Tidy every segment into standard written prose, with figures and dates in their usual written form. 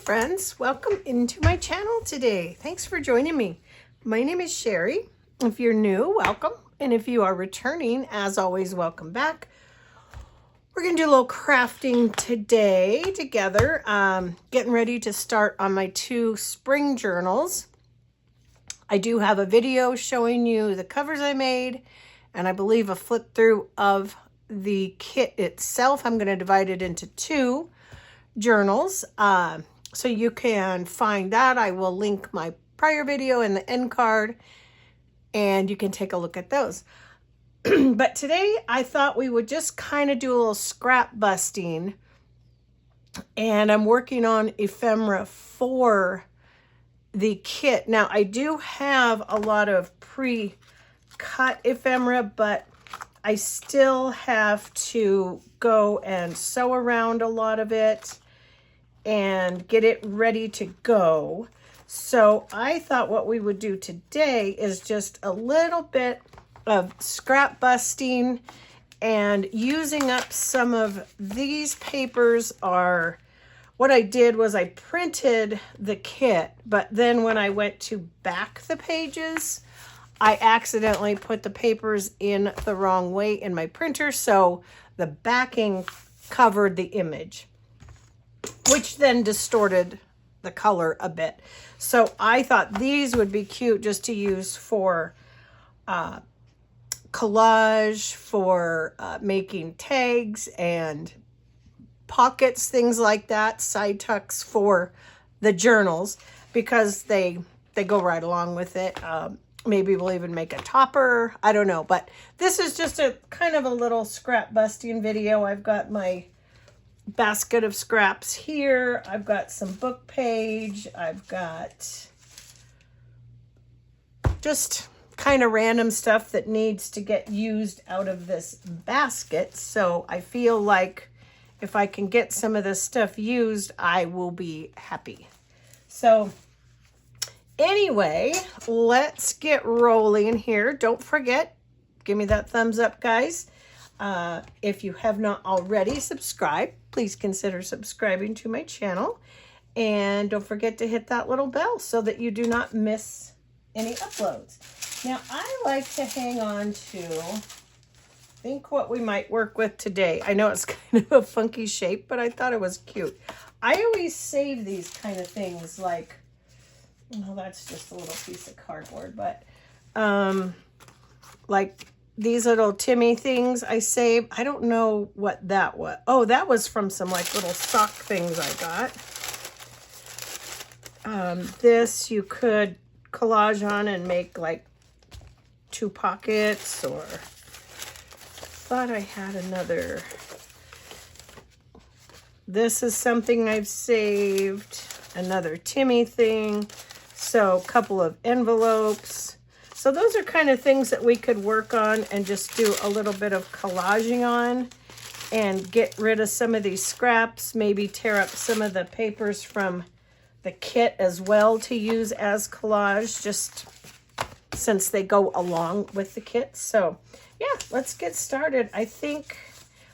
friends, welcome into my channel today. Thanks for joining me. My name is Sherry. If you're new, welcome. And if you are returning, as always, welcome back. We're going to do a little crafting today together. Getting ready to start on my 2 spring journals. I do have a video showing you the covers I made, and I believe a flip through of the kit itself. I'm going to divide it into 2 journals. So you can find that. I will link my prior video in the end card, and you can take a look at those. But today I thought we would just kind of do a little scrap busting, and I'm working on ephemera for the kit. Now I do have a lot of pre-cut ephemera, but I still have to go and sew around a lot of it and get it ready to go. So I thought what we would do today is just a little bit of scrap busting and using up some of these papers. Are what I did was I printed the kit, but then when I went to back the pages, I accidentally put the papers in the wrong way in my printer, so the backing covered the image, which then distorted the color a bit. So I thought these would be cute just to use for collage, for making tags and pockets, things like that, side tucks for the journals, because they go right along with it. Maybe we'll even make a topper. I don't know, but this is just a kind of a little scrap busting video. I've got my basket of scraps here. I've got some book page. I've got just kind of random stuff that needs to get used out of this basket. So I feel like if I can get some of this stuff used, I will be happy. So anyway, let's get rolling here. Don't forget, give me that thumbs up, guys. If you have not already subscribed, please consider subscribing to my channel. And don't forget to hit that little bell so that you do not miss any uploads. Now, I like to hang on to, think what we might work with today. I know it's kind of a funky shape, but I thought it was cute. I always save these kind of things like, well, that's just a little piece of cardboard, but like these little Timmy things I save. I don't know what that was. Oh, that was from some like little sock things I got. This you could collage on and make like 2 pockets, or thought I had another. This is something I've saved, another Timmy thing. So a couple of envelopes. So those are kind of things that we could work on and just do a little bit of collaging on and get rid of some of these scraps, maybe tear up some of the papers from the kit as well to use as collage, just since they go along with the kit. So yeah, let's get started. I think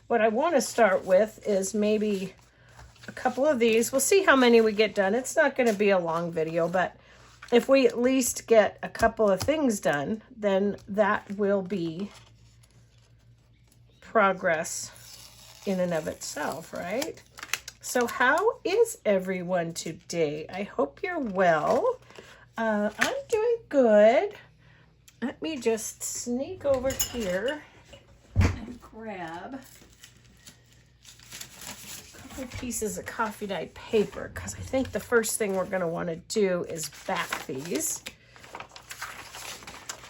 what I want to start with is maybe a couple of these. We'll see how many we get done. It's not going to be a long video, but if we at least get a couple of things done, then that will be progress in and of itself, right? So how is everyone today? I hope you're well. I'm doing good. Let me just sneak over here and grab pieces of coffee dyed paper, because I think the first thing we're going to want to do is back these.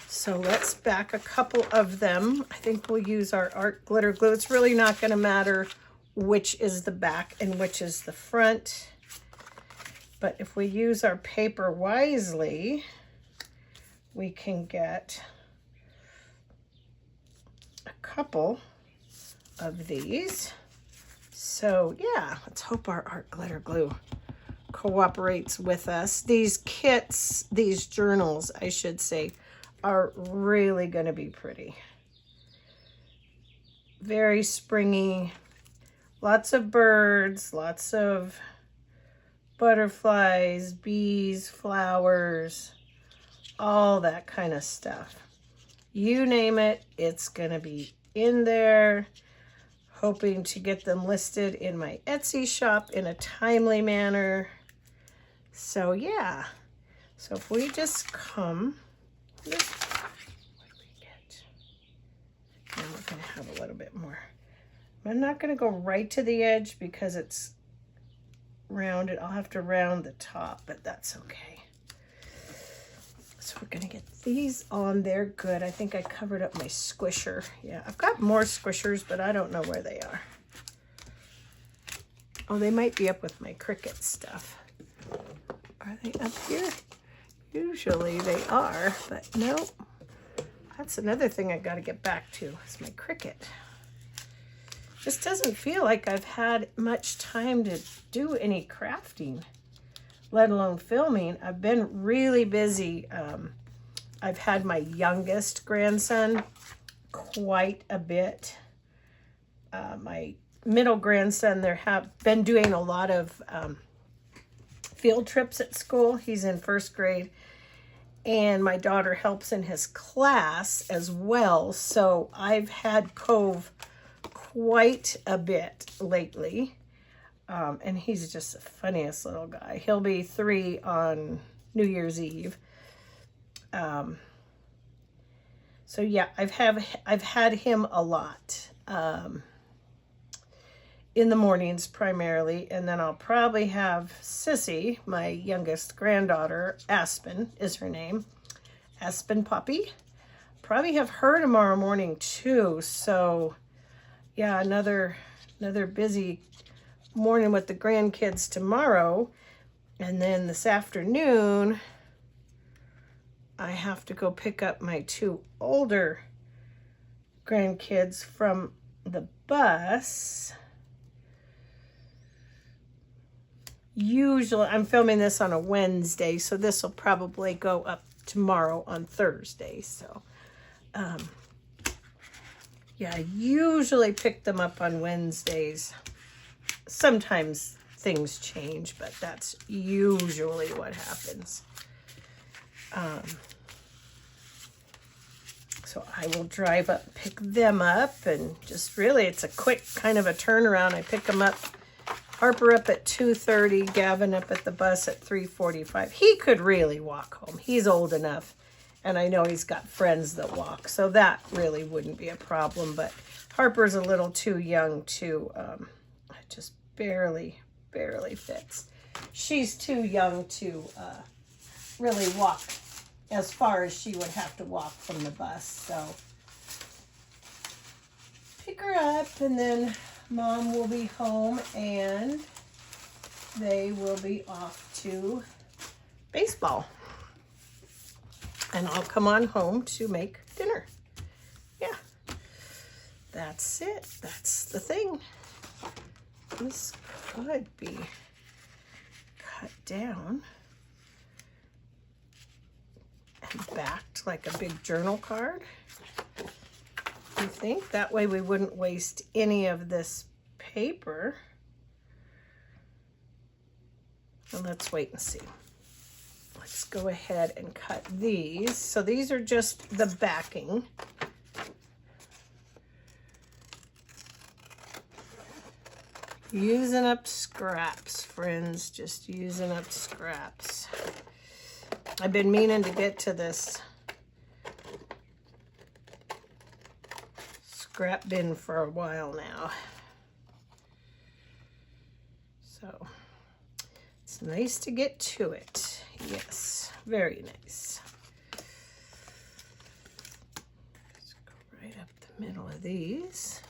So let's back a couple of them. I think we'll use our art glitter glue. It's really not going to matter which is the back and which is the front, but if we use our paper wisely, we can get a couple of these. So yeah, let's hope our art glitter glue cooperates with us. These kits, these journals, I should say, are really going to be pretty. Very springy, lots of birds, lots of butterflies, bees, flowers, all that kind of stuff. You name it, it's going to be in there. Hoping to get them listed in my Etsy shop in a timely manner. So yeah, so if we just come, what do we get? And we're going to have a little bit more. I'm not going to go right to the edge because it's rounded. I'll have to round the top, but that's okay. So we're going to get these on there. Good. I think I covered up my squisher. Yeah, I've got more squishers, but I don't know where they are. Oh, they might be up with my Cricut stuff. Are they up here? Usually they are, but no. That's another thing I got to get back to is my Cricut. Just doesn't feel like I've had much time to do any crafting, let alone filming. I've been really busy. I've had my youngest grandson quite a bit. My middle grandson, there have been doing a lot of field trips at school. He's in first grade. And my daughter helps in his class as well. So I've had Cove quite a bit lately. And he's just the funniest little guy. He'll be 3 on New Year's Eve. So yeah, I've had him a lot. In the mornings primarily, and then I'll probably have Sissy, my youngest granddaughter, Aspen is her name, Aspen Puppy. Probably have her tomorrow morning too. So yeah, another busy morning with the grandkids tomorrow. And then this afternoon, I have to go pick up my 2 older grandkids from the bus. Usually, I'm filming this on a Wednesday, so this will probably go up tomorrow on Thursday. So, yeah, I usually pick them up on Wednesdays. Sometimes things change, but that's usually what happens. So I will drive up, pick them up, and just really, it's a quick kind of a turnaround. I pick them up. Harper up at 2:30, Gavin up at the bus at 3:45. He could really walk home. He's old enough, and I know he's got friends that walk, so that really wouldn't be a problem. But Harper's a little too young to, it just barely fits. She's too young to really walk as far as she would have to walk from the bus. So pick her up, and then Mom will be home, and they will be off to baseball. And I'll come on home to make dinner. Yeah, that's it. That's the thing. This could be cut down and backed like a big journal card. I think that way we wouldn't waste any of this paper. Well, let's wait and see. Let's go ahead and cut these. So these are just the backing. Using up scraps, friends, just using up scraps. I've been meaning to get to this scrap bin for a while now. So it's nice to get to it. Yes, very nice. Let's go right up the middle of these.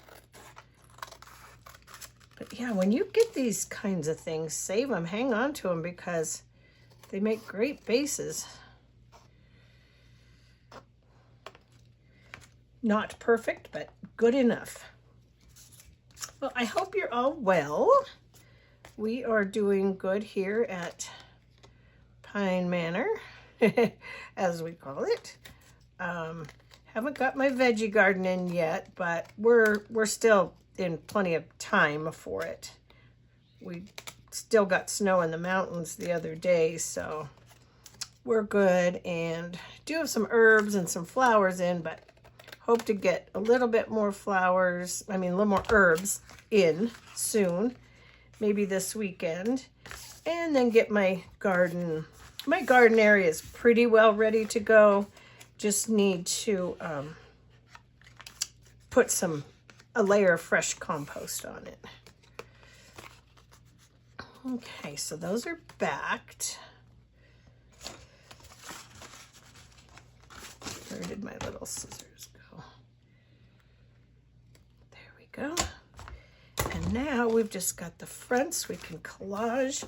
But yeah, when you get these kinds of things, save them, hang on to them, because they make great bases. Not perfect, but good enough. Well, I hope you're all well. We are doing good here at Pine Manor, as we call it. Haven't got my veggie garden in yet, but we're still in plenty of time for it. We still got snow in the mountains the other day, so we're good. And do have some herbs and some flowers in, but hope to get a little bit more flowers, a little more herbs in soon, maybe this weekend. And then get my garden area is pretty well ready to go. Just need to put a layer of fresh compost on it. Okay, so those are backed. Where did my little scissors go? There we go. And now we've just got the fronts. We can collage.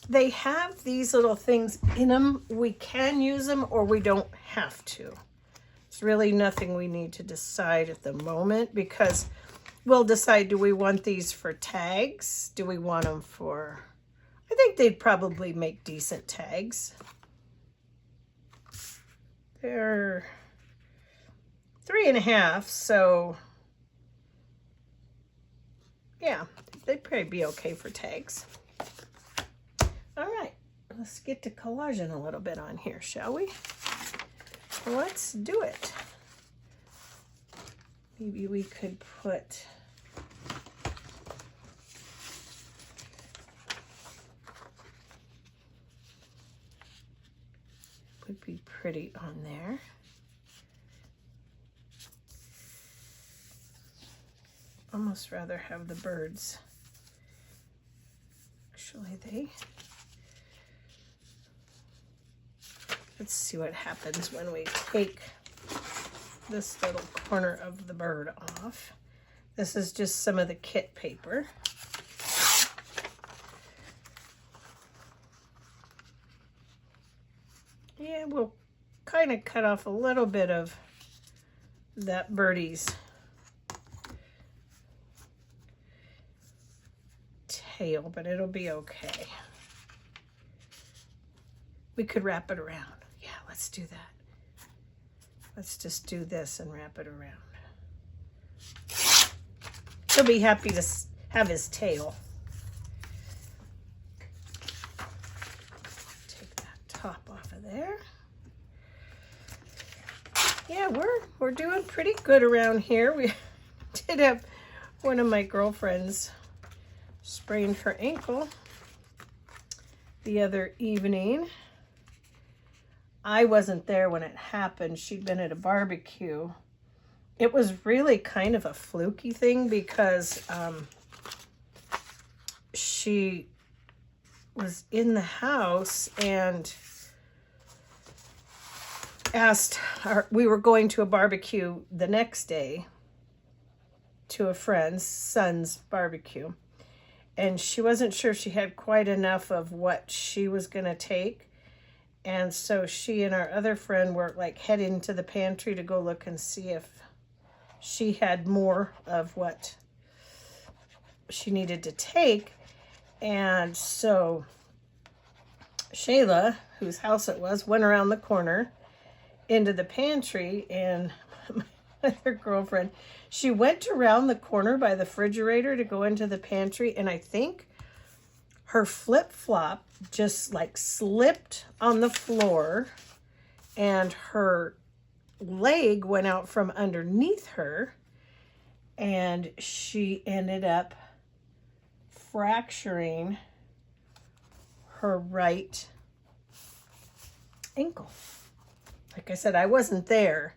They have these little things in them. We can use them or we don't have to. It's really nothing we need to decide at the moment, because we'll decide, do we want these for tags? Do we want them for, I think they'd probably make decent tags. They're 3.5, so yeah, they'd probably be okay for tags. All right, let's get to collaging a little bit on here, shall we? Let's do it. Maybe we could put would be pretty on there. Almost rather have the birds. Actually, let's see what happens when we take this little corner of the bird off. This is just some of the kit paper. Yeah, we'll kind of cut off a little bit of that birdie's tail, but it'll be okay. We could wrap it around. Yeah, let's do that. Let's just do this and wrap it around. He'll be happy to have his tail. Take that top off of there. Yeah, we're doing pretty good around here. We did have one of my girlfriends sprained her ankle the other evening. I wasn't there when it happened. She'd been at a barbecue. It was really kind of a fluky thing because she was in the house and we were going to a barbecue the next day, to a friend's son's barbecue. And she wasn't sure she had quite enough of what she was going to take. And so she and our other friend were like heading to the pantry to go look and see if she had more of what she needed to take. And so Shayla, whose house it was, went around the corner into the pantry, and my other girlfriend, she went around the corner by the refrigerator to go into the pantry, and I think her flip-flop just like slipped on the floor and her leg went out from underneath her, and she ended up fracturing her right ankle. Like I said, I wasn't there.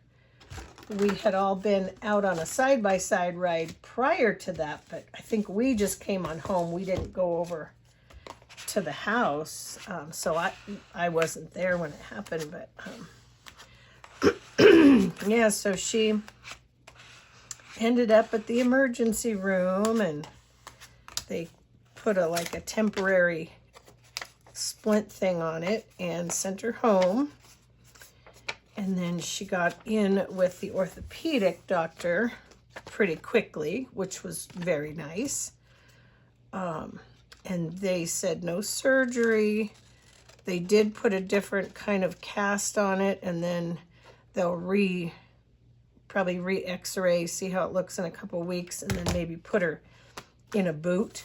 We had all been out on a side-by-side ride prior to that, but I think we just came on home. We didn't go over to the house, so I wasn't there when it happened, but yeah, so she ended up at the emergency room, and they put a temporary splint thing on it and sent her home. And then she got in with the orthopedic doctor pretty quickly, which was very nice. And they said no surgery. They did put a different kind of cast on it, and then they'll probably re-x-ray, see how it looks in a couple weeks, and then maybe put her in a boot.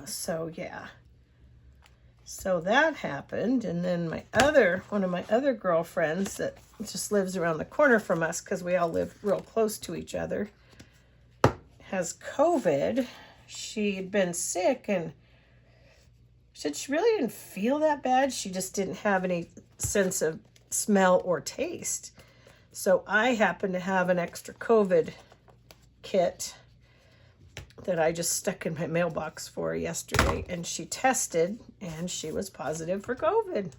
So yeah. So that happened, and then one of my other girlfriends that just lives around the corner from us, because we all live real close to each other, has COVID. She'd been sick and said she really didn't feel that bad. She just didn't have any sense of smell or taste. So I happened to have an extra COVID kit that I just stuck in my mailbox for her yesterday, and she tested and she was positive for COVID.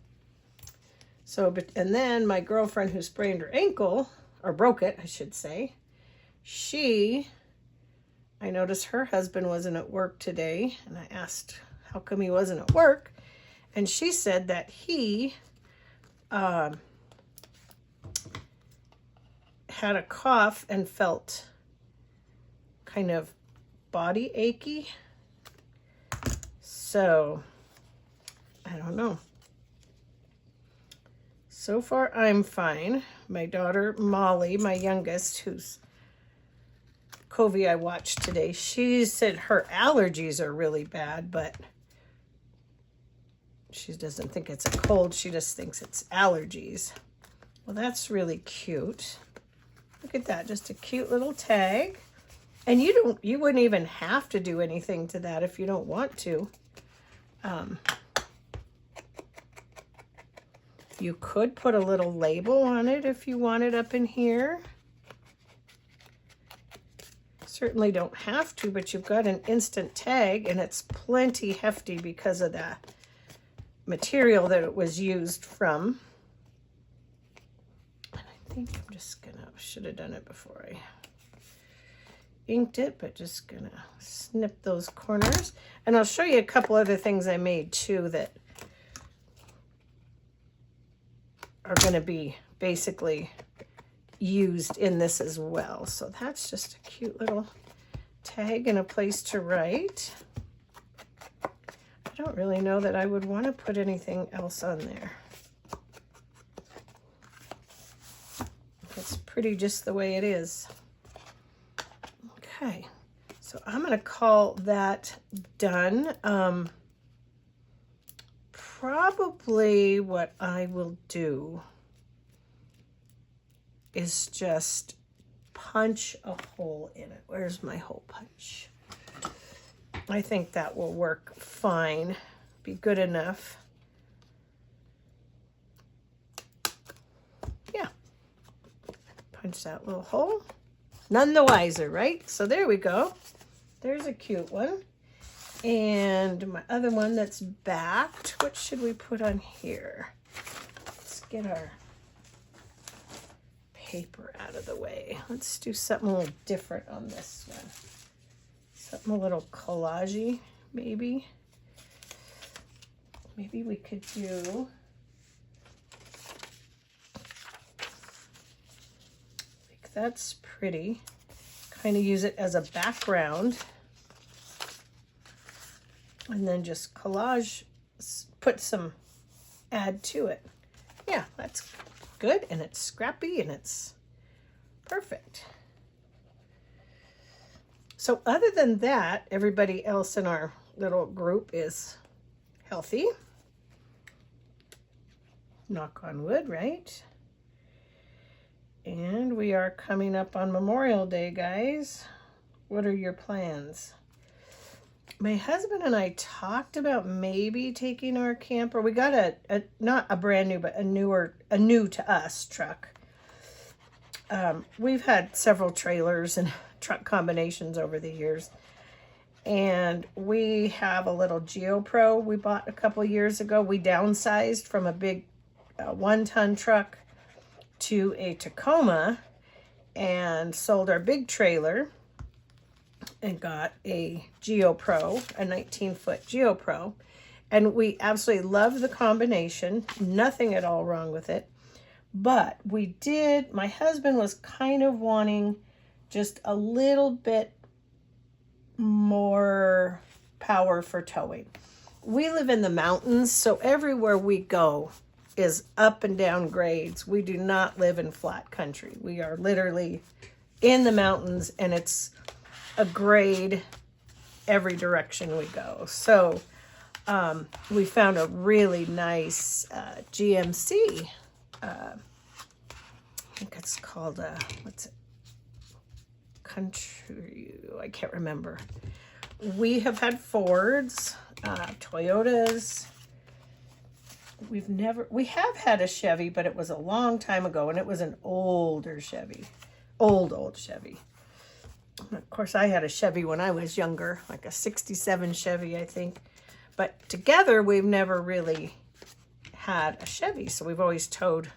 So, and then my girlfriend who sprained her ankle, or broke it, I should say, I noticed her husband wasn't at work today, and I asked how come he wasn't at work, and she said that he had a cough and felt kind of body achy. So I don't know. So far I'm fine. My daughter Molly, my youngest, who's Covey I watched today, she said her allergies are really bad, but she doesn't think it's a cold, she just thinks it's allergies. Well, that's really cute. Look at that, just a cute little tag. And you wouldn't even have to do anything to that if you don't want to. You could put a little label on it if you want it up in here. Certainly don't have to, but you've got an instant tag, and it's plenty hefty because of the material that it was used from. And I think I'm just gonna, should have done it before I inked it, but just gonna snip those corners. And I'll show you a couple other things I made too that are gonna be basically used in this as well. So that's just a cute little tag and a place to write. I don't really know that I would want to put anything else on there. It's pretty just the way it is. Okay, so I'm going to call that done. Probably what I will do is just punch a hole in it. Where's my hole punch? I think that will work fine, be good enough. Yeah, punch that little hole. None the wiser, right? So there we go. There's a cute one. And my other one that's backed, what should we put on here? Let's get our paper out of the way. Let's do something a little different on this one. Something a little collage-y, maybe. Maybe we could do, like, that's pretty. Kind of use it as a background. And then just collage, put some, add to it. Yeah, that's good, and it's scrappy, and it's perfect. So other than that, everybody else in our little group is healthy. Knock on wood, right? And we are coming up on Memorial Day, guys. What are your plans? My husband and I talked about maybe taking our camper. We got a not a brand new, but a new to us truck. We've had several trailers and truck combinations over the years. And we have a little GeoPro we bought a couple years ago. We downsized from a big 1-ton truck to a Tacoma and sold our big trailer and got a GeoPro, a 19-foot GeoPro. And we absolutely love the combination. Nothing at all wrong with it. But my husband was kind of wanting just a little bit more power for towing. We live in the mountains, so everywhere we go is up and down grades. We do not live in flat country. We are literally in the mountains, and it's a grade every direction we go. So we found a really nice GMC. I think it's called, what's it? Country, I can't remember. We have had Fords, Toyotas. We have had a Chevy, but it was a long time ago, and it was an older Chevy. Old Chevy. Of course, I had a Chevy when I was younger, like a 67 Chevy, I think. But together, we've never really had a Chevy. So we've always towed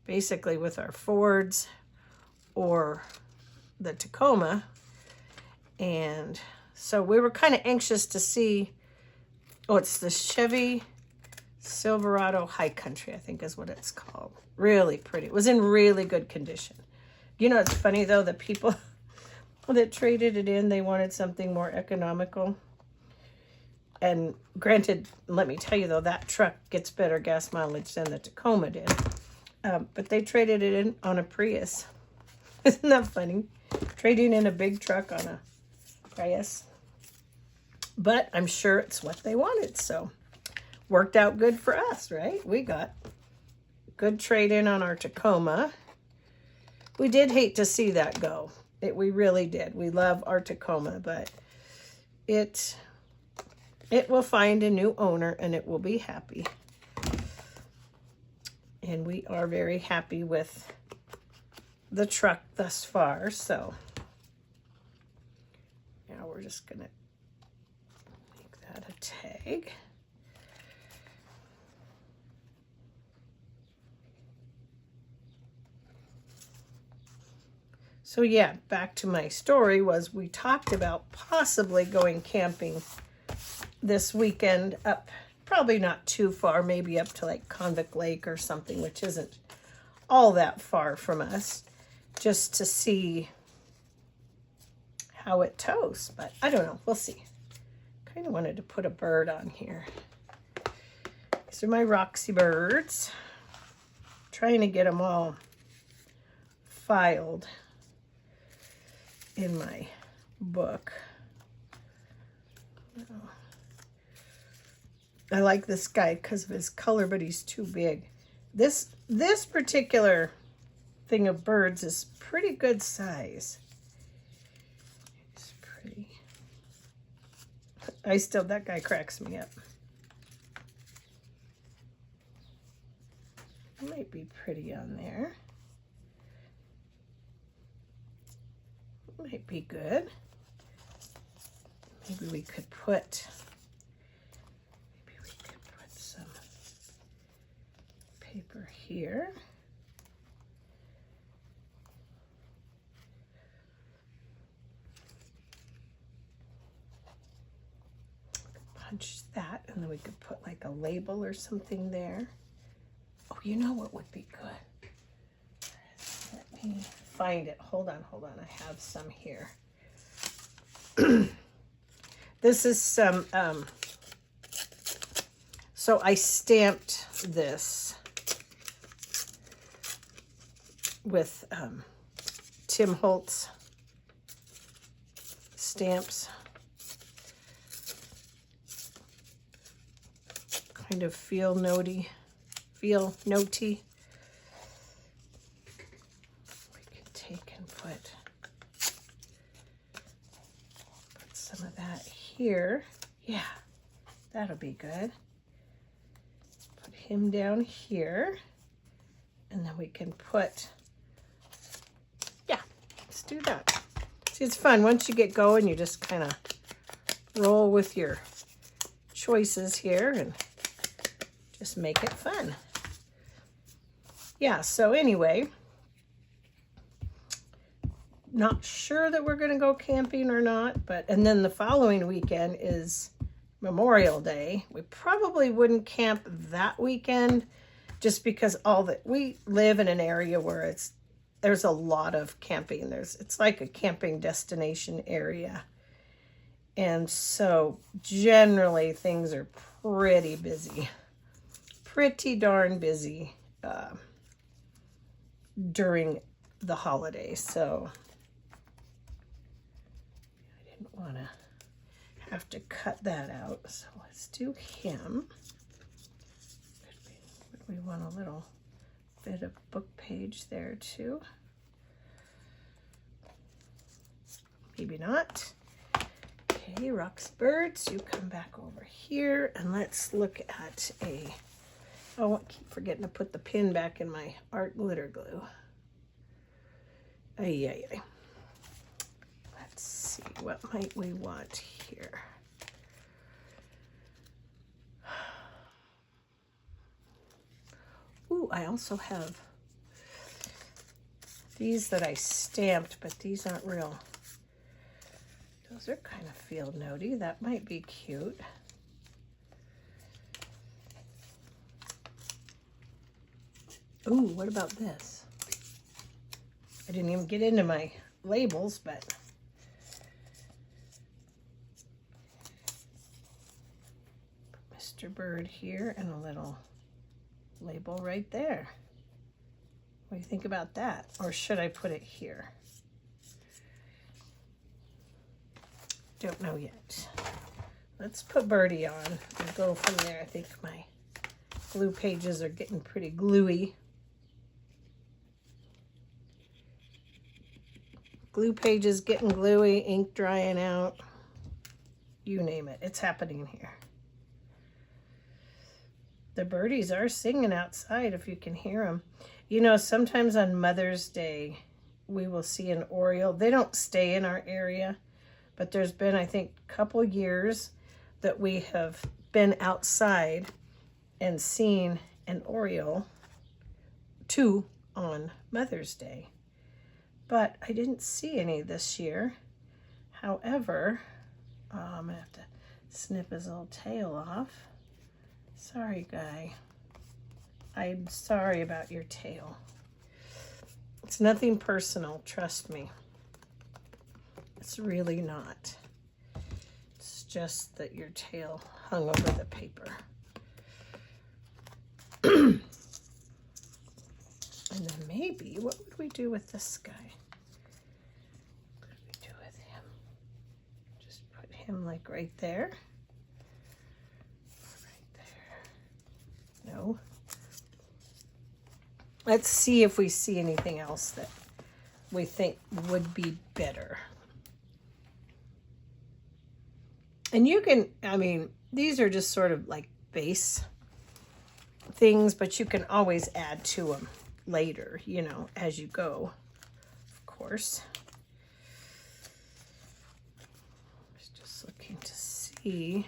basically with our Fords or the Tacoma. And so we were kind of anxious to see, oh, it's the Chevy Silverado High Country, I think is what it's called. Really pretty. It was in really good condition. You know, it's funny though, the people that traded it in, they wanted something more economical. And granted, let me tell you though, that truck gets better gas mileage than the Tacoma did. But they traded it in on a Prius. Isn't that funny? Trading in a big truck on a Prius. But I'm sure it's what they wanted, so worked out good for us, right? We got good trade-in on our Tacoma. We did hate to see that go. We really did. We love our Tacoma, but it will find a new owner and it will be happy. And we are very happy with the truck thus far, so now we're just gonna make that a tag. So yeah, back to my story was we talked about possibly going camping this weekend up, probably not too far, maybe up to like Convict Lake or something, which isn't all that far from us, just to see how it tows. But I don't know, we'll see. Kind of wanted to put a bird on here. These are my Roxy birds. Trying to get them all filed in my book. I like this guy because of his color, but he's too big. This particular thing of birds is pretty good size. It's pretty. That guy cracks me up. Might be pretty on there. Might be good. Maybe we could put some paper here. Punch that, and then we could put like a label or something there. Oh, you know what would be good? Let me find it. Hold on. I have some here. This is some, so I stamped this with Tim Holtz stamps. Kind of feel notey. We could take and put some of that here. Yeah, that'll be good. Put him down here. And then we can put, yeah, let's do that. See, it's fun. Once you get going, you just kind of roll with your choices here and just make it fun. Yeah, so anyway, not sure that we're going to go camping or not, but, and then the following weekend is Memorial Day. We probably wouldn't camp that weekend just because we live in an area where there's a lot of camping. It's like a camping destination area. And so generally things are pretty busy, pretty darn busy during the holidays. So I want to have to cut that out. So let's do him. We want a little bit of book page there too. Maybe not. Okay, Rock's Birds, you come back over here and let's look at a, oh, I keep forgetting to put the pin back in my art glitter glue. Ay, ay, ay. Let's see, what might we want here? Ooh, I also have these that I stamped, but these aren't real. Those are kind of field notey. That might be cute. Ooh, what about this? I didn't even get into my labels, but Mr. Bird here and a little label right there. What do you think about that? Or should I put it here? Don't know yet. Let's put Birdie on and go from there. I think my glue pages are getting pretty gluey. Glue pages getting gluey, ink drying out. You name it. It's happening here. The birdies are singing outside if you can hear them. You know, sometimes on Mother's Day, we will see an oriole. They don't stay in our area, but there's been, I think, a couple years that we have been outside and seen an oriole, 2 on Mother's Day. But I didn't see any this year. However, I'm going to have to snip his little tail off. Sorry, guy. I'm sorry about your tail. It's nothing personal, trust me. It's really not. It's just that your tail hung over the paper. And then maybe, what would we do with this guy? What could we do with him? Just put him like right there. Right there. No. Let's see if we see anything else that we think would be better. And you can, I mean, these are just sort of like base things, but you can always add to them later, you know, as you go, of course. I was just looking to see.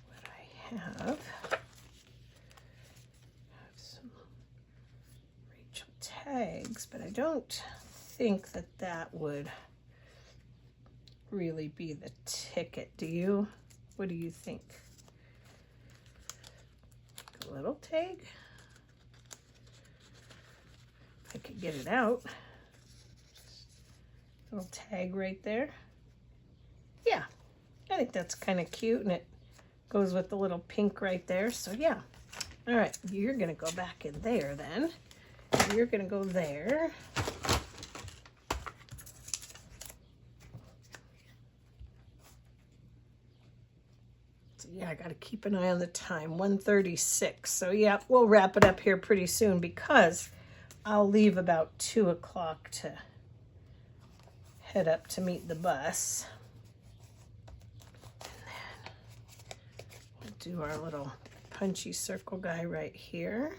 What I have. Some Rachel tags, but I don't think that that would really be the ticket. Do you? What do you think? A little tag? If I could get it out. Little tag right there. Yeah, I think that's kind of cute, and it goes with the little pink right there. So yeah. All right, you're gonna go back in there then. You're gonna go there. Yeah, I got to keep an eye on the time, 1:36. So yeah, we'll wrap it up here pretty soon because I'll leave about 2 o'clock to head up to meet the bus. And then we'll do our little punchy circle guy right here.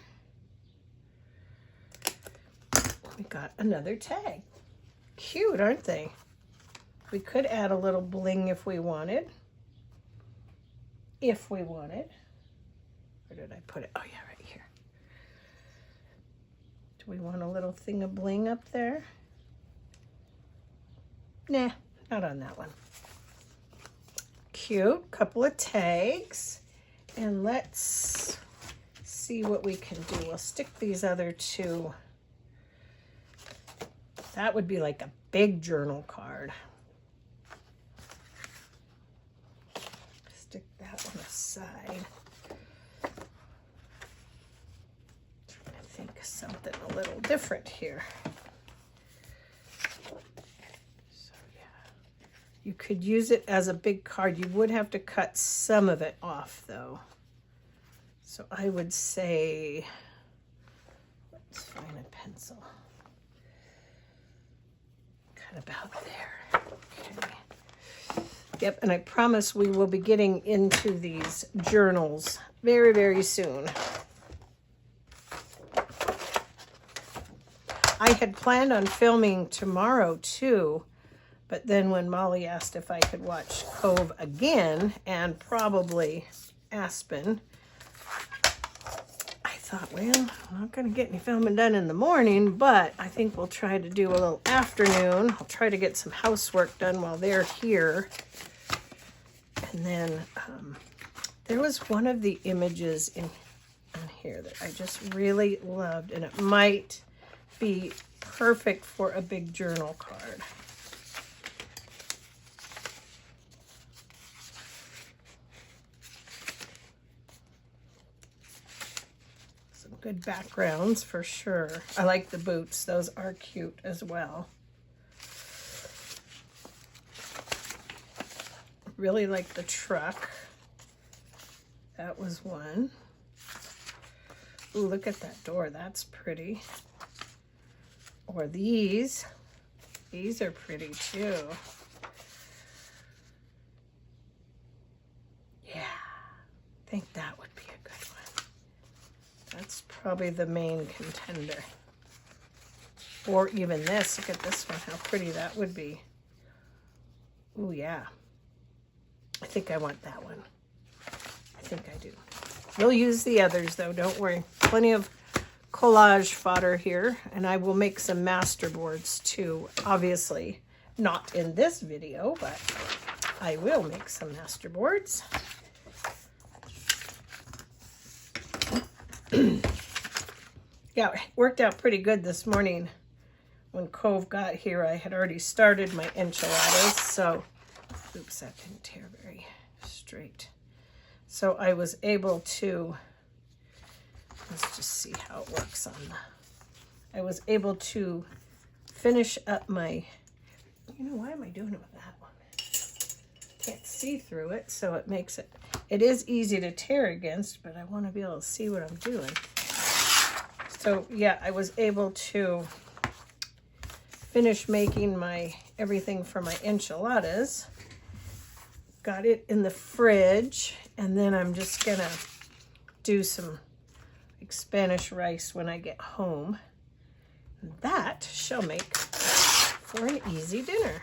We got another tag. Cute, aren't they? We could add a little bling if we wanted. If we wanted. Where did I put it? Oh yeah, right here. Do we want a little thing of bling up there? Nah, not on that one. Cute, couple of tags. And let's see what we can do. We'll stick these other 2. That would be like a big journal card. That one aside. I think something a little different here. So yeah, you could use it as a big card. You would have to cut some of it off though. So I would say, let's find a pencil. Cut about there. Okay. Yep, and I promise we will be getting into these journals very, very soon. I had planned on filming tomorrow too, but then when Molly asked if I could watch Cove again and probably Aspen, I thought, well, I'm not going to get any filming done in the morning, but I think we'll try to do a little afternoon. I'll try to get some housework done while they're here. And then there was one of the images in here that I just really loved, and it might be perfect for a big journal card. Some good backgrounds for sure. I like the boots. Those are cute as well. Really like the truck. That was one. Ooh, look at that door. That's pretty. Or these. These are pretty too. Yeah, I think that would be a good one. That's probably the main contender. Or even this. Look at this one. How pretty that would be. Ooh, yeah. I think I want that one. I think I do. We'll use the others though, don't worry. Plenty of collage fodder here, and I will make some master boards too. Obviously not in this video, but I will make some master boards. Yeah, it worked out pretty good this morning. When Cove got here, I had already started my enchiladas, so oops, that didn't tear very straight. So I was able to, let's just see how it works on the, I was able to finish up my, you know, why am I doing it with that one? Can't see through it, so it makes it, it is easy to tear against, but I want to be able to see what I'm doing. So yeah, I was able to finish making my, everything for my enchiladas. Got it in the fridge, and then I'm just gonna do some like Spanish rice when I get home. That shall make for an easy dinner.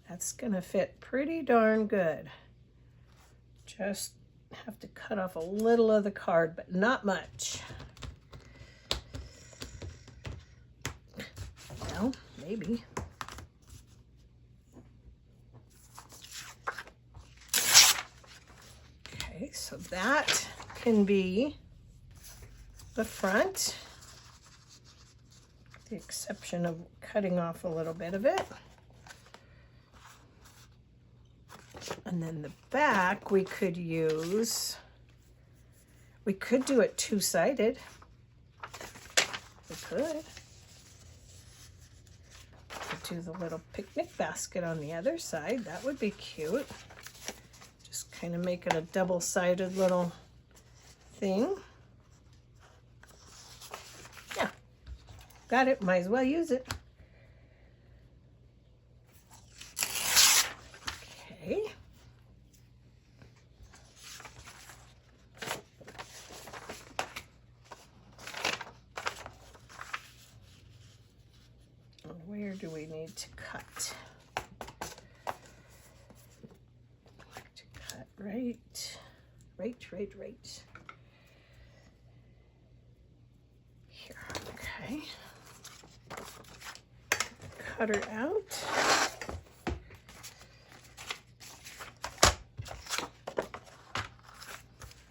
That's gonna fit pretty darn good. Just have to cut off a little of the card, but not much. Well, maybe. Okay, so that can be the front, with the exception of cutting off a little bit of it. And then the back we could use, we could do it two-sided. We could. Do the little picnic basket on the other side. That would be cute. Just kind of make it a double-sided little thing. Yeah, got it. Might as well use it. Okay. Where do we need to cut? To cut right. Here, okay. Cutter out.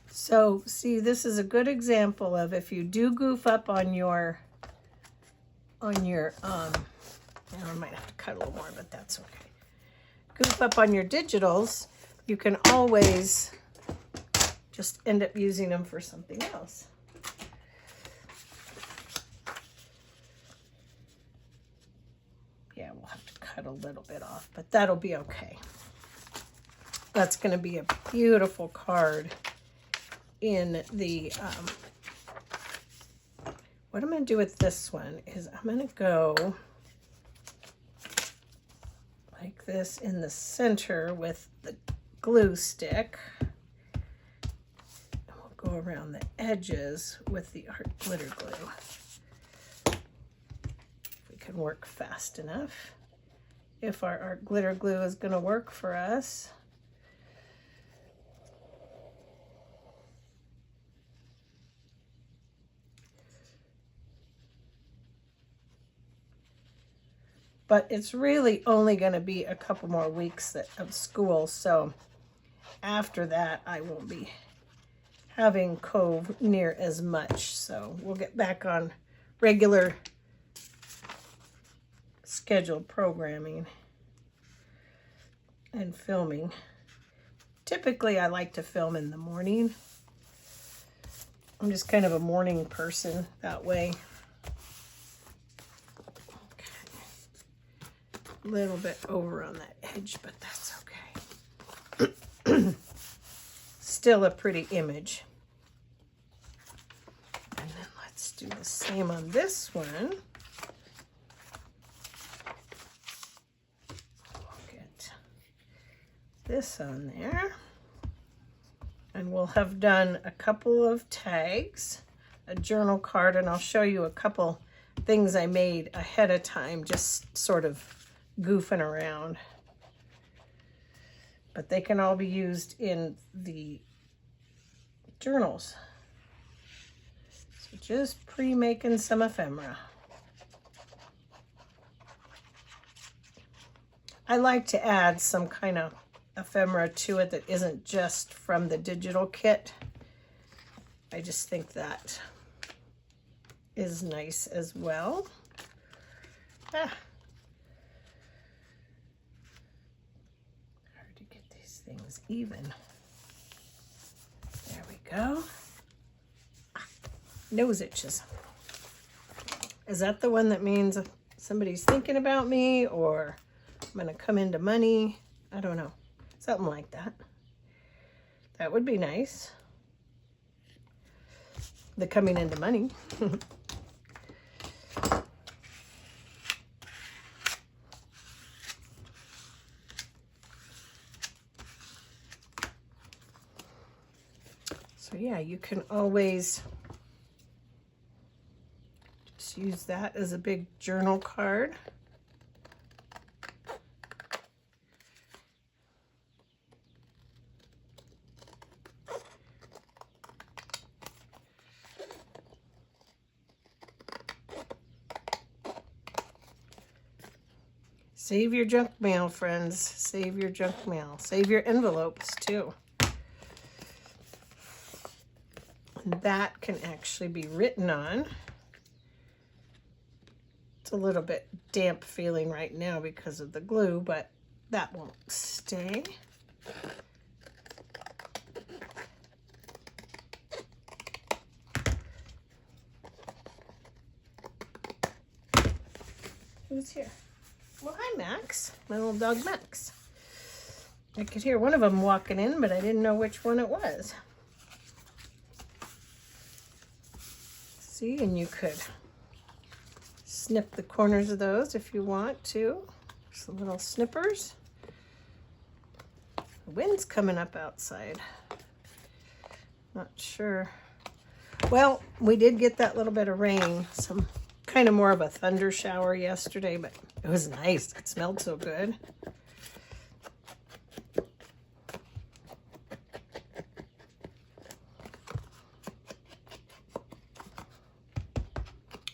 So, see, this is a good example of if you do goof up on your I might have to cut a little more, but that's okay. Goof up on your digitals, you can always just end up using them for something else. Yeah, we'll have to cut a little bit off, but that'll be okay. That's going to be a beautiful card in the, what I'm going to do with this one is I'm going to go like this in the center with the glue stick. And we'll go around the edges with the art glitter glue. If we can work fast enough. If our art glitter glue is going to work for us. But it's really only going to be a couple more weeks of school, so after that I won't be having Cove near as much. So we'll get back on regular scheduled programming and filming. Typically I like to film in the morning. I'm just kind of a morning person that way. Little bit over on that edge, but that's okay. Still a pretty image. And then let's do the same on this one. We'll get this on there. And we'll have done a couple of tags, a journal card, and I'll show you a couple things I made ahead of time, just sort of goofing around, but they can all be used in the journals. So just pre-making some ephemera. I like to add some kind of ephemera to it that isn't just from the digital kit. I just think that is nice as well. Things even. There we go. Nose itches. Is that the one that means somebody's thinking about me or I'm going to come into money? I don't know. Something like that. That would be nice. The coming into money. So yeah, you can always just use that as a big journal card. Save your junk mail, friends. Save your junk mail. Save your envelopes too. That can actually be written on. It's a little bit damp feeling right now because of the glue, but that won't stay. Who's here? Well, hi, Max. My little dog, Max. I could hear one of them walking in, but I didn't know which one it was. See, and you could snip the corners of those if you want to. Some little snippers. The wind's coming up outside. Not sure. Well, we did get that little bit of rain, some kind of more of a thunder shower yesterday, but it was nice. It smelled so good.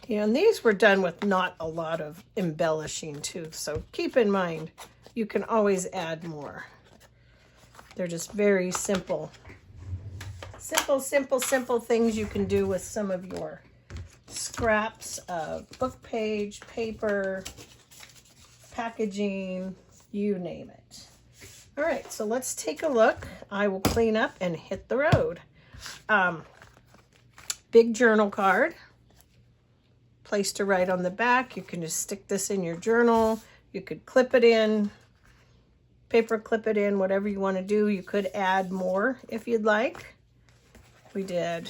Yeah, and these were done with not a lot of embellishing too, so keep in mind you can always add more. They're just very simple things you can do with some of your scraps of book page, paper, packaging, you name it. All right, so let's take a look. I will clean up and hit the road. Big journal card. Place to write on the back. You can just stick this in your journal. You could clip it in, paper clip it in, whatever you want to do. You could add more if you'd like. We did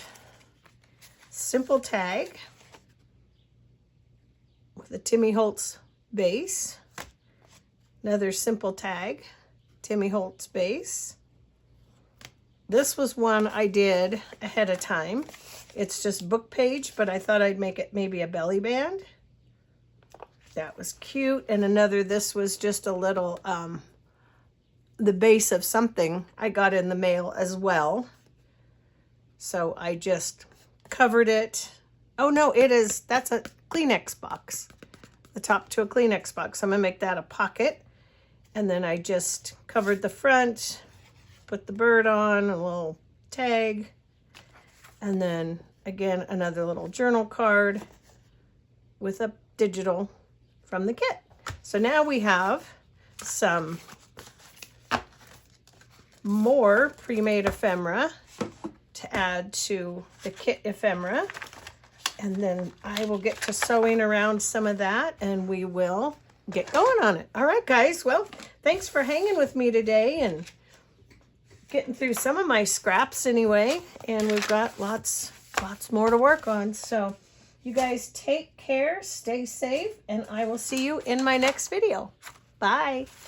simple tag with a Timmy Holtz base. Another simple tag, Timmy Holtz base. This was one I did ahead of time. It's just book page, but I thought I'd make it maybe a belly band. That was cute. And another, this was just a little, the base of something I got in the mail as well. So I just covered it. Oh no, that's a Kleenex box. The top to a Kleenex box. I'm gonna make that a pocket. And then I just covered the front, put the bird on, a little tag, and then again, another little journal card with a digital from the kit. So now we have some more pre-made ephemera to add to the kit ephemera. And then I will get to sewing around some of that and we will get going on it. All right, guys. Well, thanks for hanging with me today and getting through some of my scraps anyway. And we've got lots more to work on. So you guys take care, stay safe, and I will see you in my next video. Bye.